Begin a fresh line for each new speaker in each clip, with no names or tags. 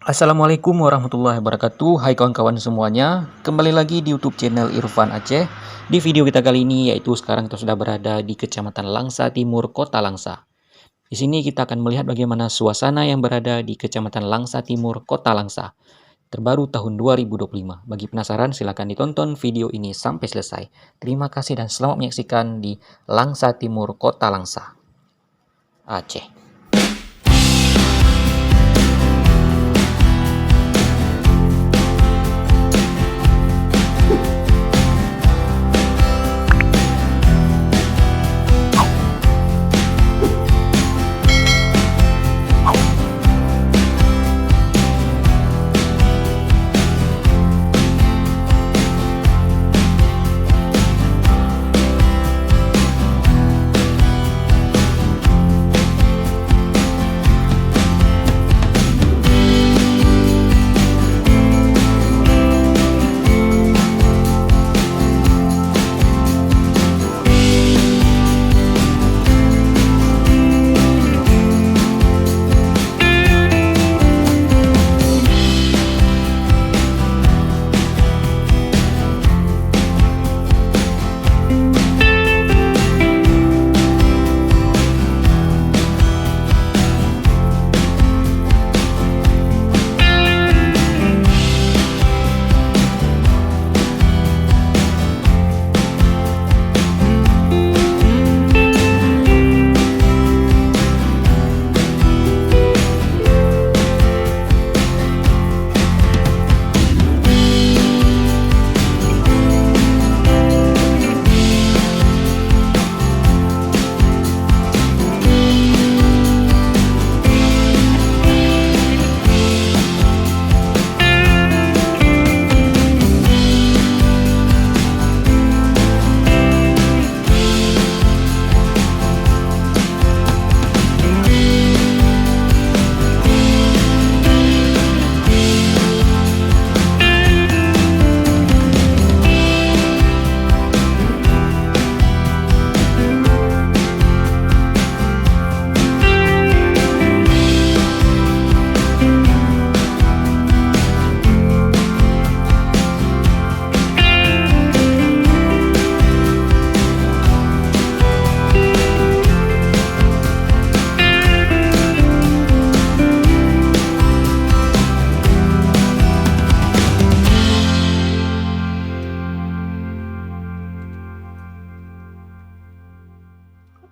Assalamualaikum warahmatullahi wabarakatuh. Hai kawan-kawan semuanya, kembali lagi di YouTube channel Irfan Aceh. Di video kita kali ini yaitu sekarang kita sudah berada di Kecamatan Langsa Timur Kota Langsa. Di sini kita akan melihat bagaimana suasana yang berada di Kecamatan Langsa Timur Kota Langsa terbaru tahun 2025. Bagi penasaran silahkan ditonton video ini sampai selesai. Terima kasih dan selamat menyaksikan di Langsa Timur Kota Langsa, Aceh.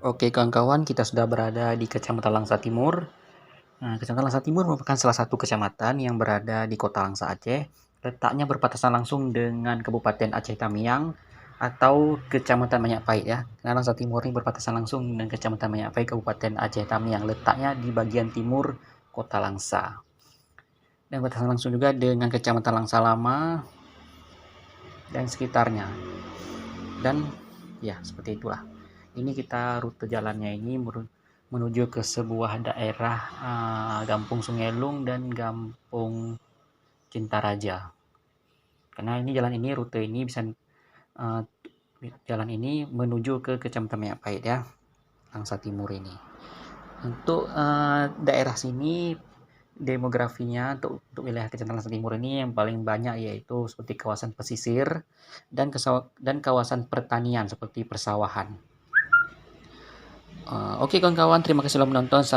Oke kawan-kawan, kita sudah berada di Kecamatan Langsa Timur. Nah, Kecamatan Langsa Timur merupakan salah satu kecamatan yang berada di Kota Langsa, Aceh. Letaknya berpapasan langsung dengan Kabupaten Aceh Tamiang atau Kecamatan Banyak Pahit ya. Karena Langsa Timur ini berpapasan langsung dengan Kecamatan Banyak Pahit Kabupaten Aceh Tamiang. Letaknya di bagian timur Kota Langsa. Dan berpapasan langsung juga dengan Kecamatan Langsa Lama dan sekitarnya. Dan ya, seperti itulah. Ini kita rute jalannya ini menuju ke sebuah daerah Gampung Sungelung dan Gampung Cintaraja. Karena ini jalan ini rute ini bisa jalan ini menuju ke Kecamatan Banyak Pahit ya, Langsa Timur ini. Untuk daerah sini demografinya untuk wilayah Kecamatan Langsa Timur ini yang paling banyak yaitu seperti kawasan pesisir dan kawasan pertanian seperti persawahan. Oke kawan-kawan, terima kasih telah menonton.